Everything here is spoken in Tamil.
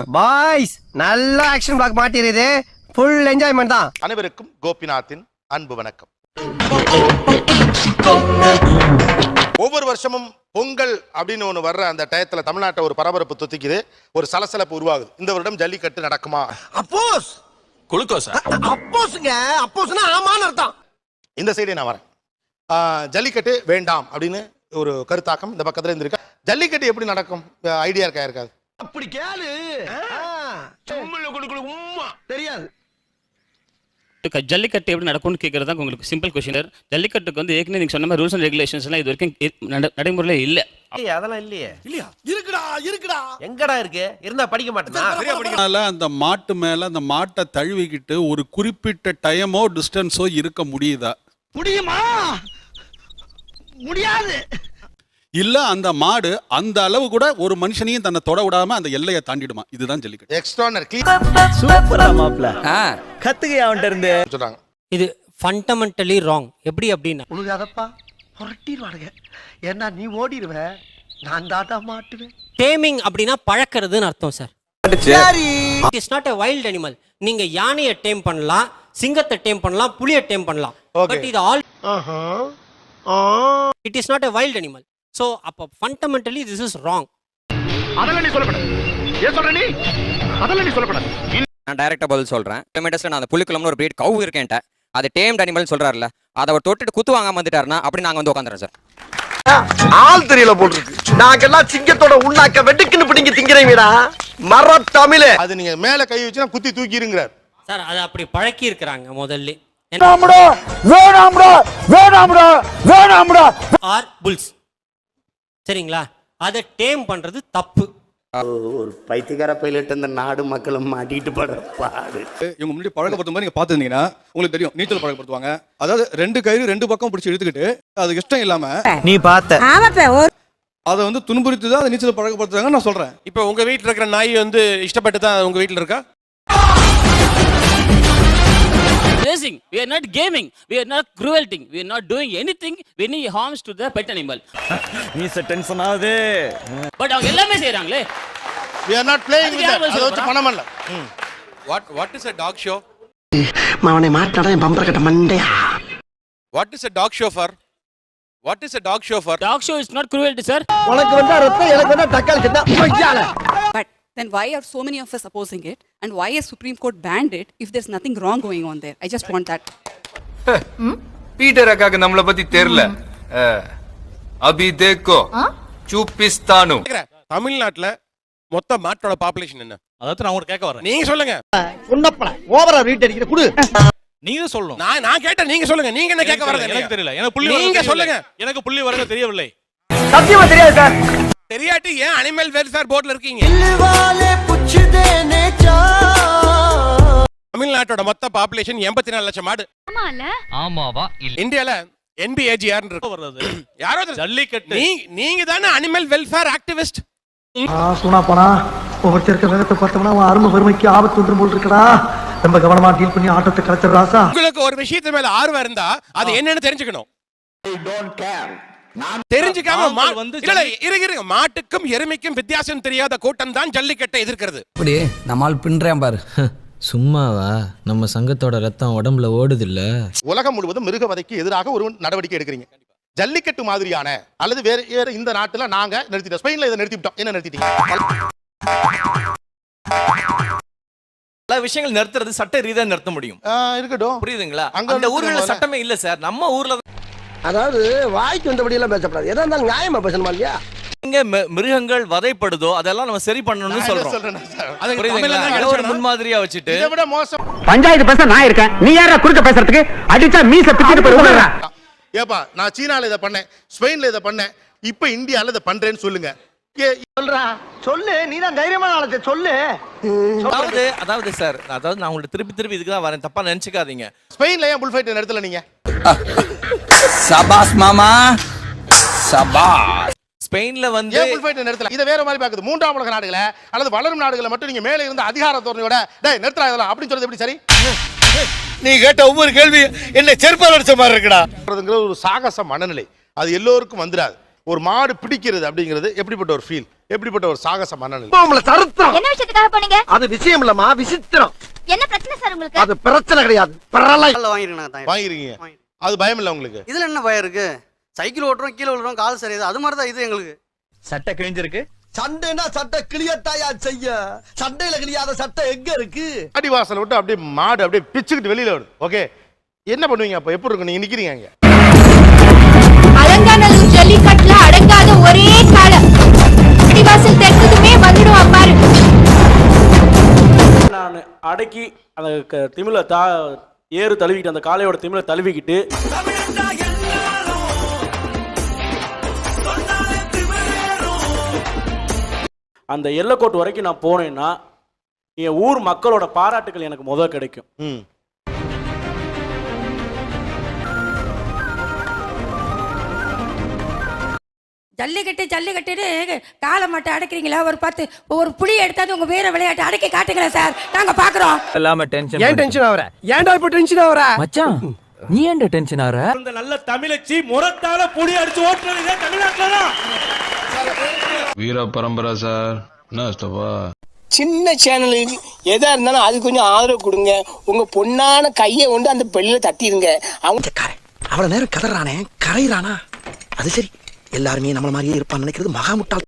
பாய்ஸ் நல்ல ஆக்ஷன் பிளாக் மாட்டிருது. ஃபுல் என்ஜாய்மெண்ட் தான். அனைவருக்கும் கோபிநாத்தின் அன்பு வணக்கம். ஒவ்வொரு வருஷமும் பொங்கல் அப்படின்னு ஒன்று வர்ற அந்த டயத்துல தமிழ்நாட்டை ஒரு பரபரப்பு தொத்திக்குது, ஒரு சலசலப்பு உருவாகுது. இந்த வருடம் ஜல்லிக்கட்டு நடக்குமா? அப்போஸ் குளுக்கோஸ் அப்போஸ்ங்க, அப்போஸ்னா ஆமான்னு அர்த்தம். இந்த சைடே நான் வரேன். ஜல்லிக்கட்டு வேண்டாம் அப்படின்னு ஒரு கருத்தாக்கம் இந்த பக்கத்துல இருந்திருக்கு. ஜல்லிக்கட்டு எப்படி நடக்கும் ஐடியா இருக்கா? இருக்காது. அப்படி கேளு. தெரியாது. ஜல்லிக்கட்டு எப்படி நடக்கும்னு கேட்கறது தான் உங்களுக்கு சிம்பிள் கொஸ்டின். ஜல்லிக்கட்டுக்கு வந்து ஏற்கனவே நீங்க சொன்ன மாதிரி ரூல்ஸ் அண்ட் ரெகுலேஷன்ஸ் எல்லாம் இது வரைக்கும் நடைமுறையில இல்ல. அதெல்லாம் இல்லையே. இல்லையா? இருக்குடா. எங்கடா இருக்கு? இருந்தா படிக்க மாட்டேனா? அந்த மாட்டு மேல அந்த மாட்டை தழுவிக்கிட்டு ஒரு குறிப்பிட்ட டைமோ டிஸ்டன்ஸோ இருக்க முடியுதா? முடியுமா? முடியாது. இல்ல அந்த மாடு அந்த அளவு கூட ஒரு மனுஷனையும் தன்னை தொட விடாம அந்த எல்லையை தாண்டிடுமா? இதுதான் ஜல்லிக்கட்டு. எக்ஸ்ட்ரானரி சூப்பரா மாப்ள. கத்துக்க அவன்ட்ட இருந்து சொல்றாங்க. இது ஃபண்டமெண்டலி ராங். எப்படி அப்படின்னா உனக்கு அதப்பா புரட்டிடுவானுங்க. ஏன்னா நீ ஓடிடுவ, நான் தாத்தா மாட்டுவேன். டேமிங் அப்படின்னா பழக்கிறதுன்னு அர்த்தம் sir. It is not a wild animal. நீங்க யானையை டேம் பண்ணலாம், சிங்கத்தை டேம் பண்ணலாம், புலியை டேம் பண்ணலாம். பட் இது all it is not a wild animal. So அப்ப ஃபண்டமெண்டலி திஸ் இஸ் ராங். அதெல்லாம் நீ சொல்லப்படாது. ஏன் சொல்ற நீ? அதெல்லாம் நீ சொல்லப்படாது. நான் டைரக்டா பதில் சொல்றேன். கிலோமீட்டர்ஸ்ல நான் அந்த புலிக்குளம்னு ஒரு பிரீட் கவு இருக்கேன்ட்ட அது டேம்ட் அனிமல் சொல்றாருல, அதை அவர் தொட்டுட்டு குத்து வாங்காம வந்துட்டாருன்னா அப்படி நாங்க வந்து உட்காந்துறோம் சார். ஆள் தெரியல போட்டுருக்கு. நாங்கெல்லாம் சிங்கத்தோட உண்ணாக்க வெட்டுக்குன்னு பிடிங்க திங்கிறீங்கடா மர தமிழே. அது நீங்க மேல கை வச்சுனா குத்தி தூக்கிருங்கிறார் சார். அது அப்படி பழக்கி இருக்கிறாங்க முதல்ல. ஆர் புல்ஸ் சரிங்களா? அதை டேம் பண்றது தப்பு. ஒரு பைத்தியக்கார பைலட் அந்த நாடு மக்களும் மாட்டிட்டு படுற பாடு. இவங்க முன்னாடி பழக்கப்படுத்தும் போது நீங்க பாத்துருந்தீங்கன்னா உங்களுக்கு தெரியும். நீச்சல் பழக்கப்படுத்துவாங்க. அதாவது ரெண்டு கயிறு ரெண்டு பக்கம் பிடிச்சி இழுத்துக்கிட்டு அது இஷ்டம் இல்லாம நீ பார்த்த அதை வந்து துன்புறுத்தி தான் நீச்சல் பழக்கப்படுத்துறாங்க நான் சொல்றேன். இப்போ உங்க வீட்டுல இருக்கிற நாய் வந்து இஷ்டப்பட்டு தான் உங்க வீட்டுல இருக்கா? Racing. We are not gaming. We are not cruelting. We are not doing anything any harms to the pet animal. நீ டென்ஷன் ஆகுது. பட் அவங்க எல்லாமே செய்றாங்களே. we are not playing with that. அது வச்சு பணம் இல்ல. What is a dog show? மாவனே மாட்டாடா என் பம்பர கட்ட மண்டையா. What is a dog show for? What is a dog show for? Dog show is not cruelty, sir. உனக்கு வந்தா ரத்தம், எனக்கு வந்தா தக்காளி Satna மய்யால. But then why are so many of us opposing it, and why has Supreme Court banned it if there's nothing wrong going on there? I just want that. Peter அக்காக்கு நம்மள பத்தி தெரியல. அபி தேக்கோ சூப்பிஸ்தானு. தமிழ்நாட்டுல மொத்த மாட்டோட பாப்புலேஷன் என்ன? அத நான் உங்களுக்கு கேட்க வரேன். நீங்க சொல்லுங்க. உன்னப்பட ஓவரா ரீட் அடிக்கிற குடு. நீங்க சொல்லணும். நான் கேட்டேன், நீங்க சொல்லுங்க. நீங்க என்ன கேட்க வரது? எனக்கு தெரியல. எனக்கு புள்ளி நீங்க சொல்லுங்க. எனக்கு புள்ளி வரது தெரியவில்லை. சத்தியமா தெரியாது சார். தெரியாட்டி ஏன் அனிமல் வெல்ஃபேர் போர்ட்ல இருக்கீங்க? தமிழ்நாட்டோட மொத்த பாப்புலேஷன் 84 லட்சம் மாடு. ஆமாவா இல்ல. இந்தியால NBAGR இருக்கு வருது. யாரோ ஜல்லிக்கட்டு. நீங்க தானே அனிமல் வெல்ஃபேர் ஆக்டிவிஸ்ட். சுனா போனா ஒவ்வொருத்தருக்கு வேகத்தை பார்த்தோம்னா அவன் அருமை வறுமைக்கு ஆபத்து வந்துரும் போல் இருக்கடா. ரொம்ப கவனமா டீல் பண்ணி ஆட்டத்தை கலைச்சர் ராசா. உங்களுக்கு ஒரு விஷயத்து மேல ஆர்வம் இருந்தா அது என்னன்னு தெரிஞ்சுக்கணும். தெரிஞ்சுக்காம இல்ல இருங்க, மாட்டுக்கும் எருமைக்கும் வித்தியாசம் தெரியாத கூட்டம் தான் ஜல்லிக்கட்டை எதிர்க்கிறது. அப்படி நம்மால் பின்றேன் பாரு. சும்மாவா? நம்ம சங்கத்தோட ரத்தம் உடம்புல ஓடுது இல்ல. உலகம் முழுவதும் மிருகவதைக்கு எதிராக ஒரு நடவடிக்கை எடுக்கிறீங்க. ஜல்லிக்கட்டு மாதிரியான அல்லது வேற இந்த நாட்டுல நாங்க நிறுத்திட்டோம். ஸ்பெயின்ல இதை நிறுத்திட்டோம். என்ன நிறுத்திட்டீங்க? பல விஷயங்கள் நிறுத்துறது சட்ட ரீதியா நிறுத்த முடியும். இருக்கட்டும், புரியுதுங்களா? அந்த ஊர்ல சட்டமே இல்ல சார். நம்ம ஊர்ல அதாவது வாய்க்கு வந்தபடி எல்லாம் பேசப்படாது. எதா இருந்தாலும் நியாயமா பேசணுமா இல்லையா? எங்க மிருகங்கள் வதைப்படுதோ அதெல்லாம் நம்ம சரி பண்ணணும்னு சொல்றோம். ஒரு முன்மாதிரியா வச்சுட்டு இதை விட மோசம் பஞ்சாயத்து பேச நான் இருக்கேன். நீ யாரா குறுக்க பேசுறதுக்கு? அடிச்சா மீச பிச்சிட்டு போயிடுறா. ஏப்பா நான் சீனால இதை பண்ணேன், ஸ்பெயின்ல இதை பண்ணேன், இப்ப இந்தியால இதை பண்றேன்னு சொல்லுங்க. சொல்றா சொல்லு. நீ தான் தைரியமான ஆளு சொல்லு. அதாவது சார், அதாவது நான் உங்களை திருப்பி இதுக்கு தான் வரேன். தப்பா நினைச்சுக்காதீங்க. ஸ்பெயின்ல ஏன் புல் ஃபைட் நடத்தல நீங்க? சபாஸ் மாமா சபாஸ். ஸ்பெயின்ல வந்து ஏன் புல் ஃபைட் நிறுத்தல? இத வேற மாதிரி பாக்குது. மூன்றாம் உலக நாடுகள அல்லது வளரும் நாடுகள மட்டும் நீங்க மேலே இருந்த அதிகார தோரணையோட டேய் நிறுத்தறா இதெல்லாம் அப்படி சொல்றது எப்படி சரி? நீ கேட்ட ஒவ்வொரு கேள்வி என்ன செருப்பால அடிச்ச மாதிரி இருக்குடா. ஒரு சாகச மனநிலை அது எல்லோருக்கும் வந்துராது. ஒரு மாடு பிடிக்கிறது அப்படிங்கிறது எப்படிப்பட்ட ஒரு ஃபீல், எப்படிப்பட்ட ஒரு சாகச மனநிலை? என்ன விஷயத்துக்காக போனீங்க? அது விஷயம் இல்லம்மா, விசித்திரம். என்ன பிரச்சனை சார் உங்களுக்கு? அது பிரச்சனை கிடையாது, வாங்கிருக்கீங்க, அது பயம் இல்லை உங்களுக்கு? இதுல என்ன பயம் இருக்கு? சைக்கிள் ஓட்டுறோம், கீழே விழுறோம், கால் சரியாது, அது மாதிரி தான் இது எங்களுக்கு. சட்டை கிழிஞ்சிருக்கு. சண்டைனா சட்டை கிளியத்தாயா செய்ய, சண்டையில கிளியாத சட்டை எங்க இருக்கு? அடிவாசல் விட்டு அப்படியே மாடு அப்படியே பிச்சுக்கிட்டு வெளியில வருது. ஓகே, என்ன பண்ணுவீங்க அப்ப? எப்படி இருக்கும்? நீங்க நிக்கிறீங்க அங்க, அலங்காநல்லூர் ஜல்லிக்கட்டுல அடங்காத ஒரே காளை அடிவாசல் தெற்குதுமே வந்துடும் பாரு. நான் அடக்கி அந்த திமில ஏறு தழுவிக்கிட்டு, அந்த காளையோட திமில தழுவிக்கிட்டு அந்த எல்லைக்கோட்டு வரைக்கும் நான் போனேன்னா என் ஊர் மக்களோட பாராட்டுகள் எனக்கு முதல் கிடைக்கும். ஜல்லிக்கட்டு காலை மட்டும் அடக்கிறீங்களா? ஒரு புளி எடுத்தாது உங்க வீர விளையாட்டு அடக்கி காட்டுங்களேன் சார், நாங்க பாக்குறோம். எல்லாமே டென்ஷன். ஏன் டென்ஷன் ஆவற? ஏன்டா இப்ப டென்ஷன் ஆவற? மச்சான் நீ ஏன்டா டென்ஷன் ஆற? இந்த நல்ல தமிழச்சி முரத்தால புடி அடிச்சு ஓட்டுறது தமிழ்நாட்டுல தான். வீர பரம்பரை சார், என்ன சின்ன சேனலுக்கு எதா இருந்தாலும் அது கொஞ்சம் ஆதரவு கொடுங்க. உங்க பொண்ணான கையை கொண்டு அந்த பெல்ல தட்டிடுங்க. அவங்க அவ்வளவு நேரம் கதறானே, கரையிறானா? அது சரி, எல்லாருமே நம்மள மாதிரியே இருப்பான்னு நினைக்கிறது மகா முட்டாள்.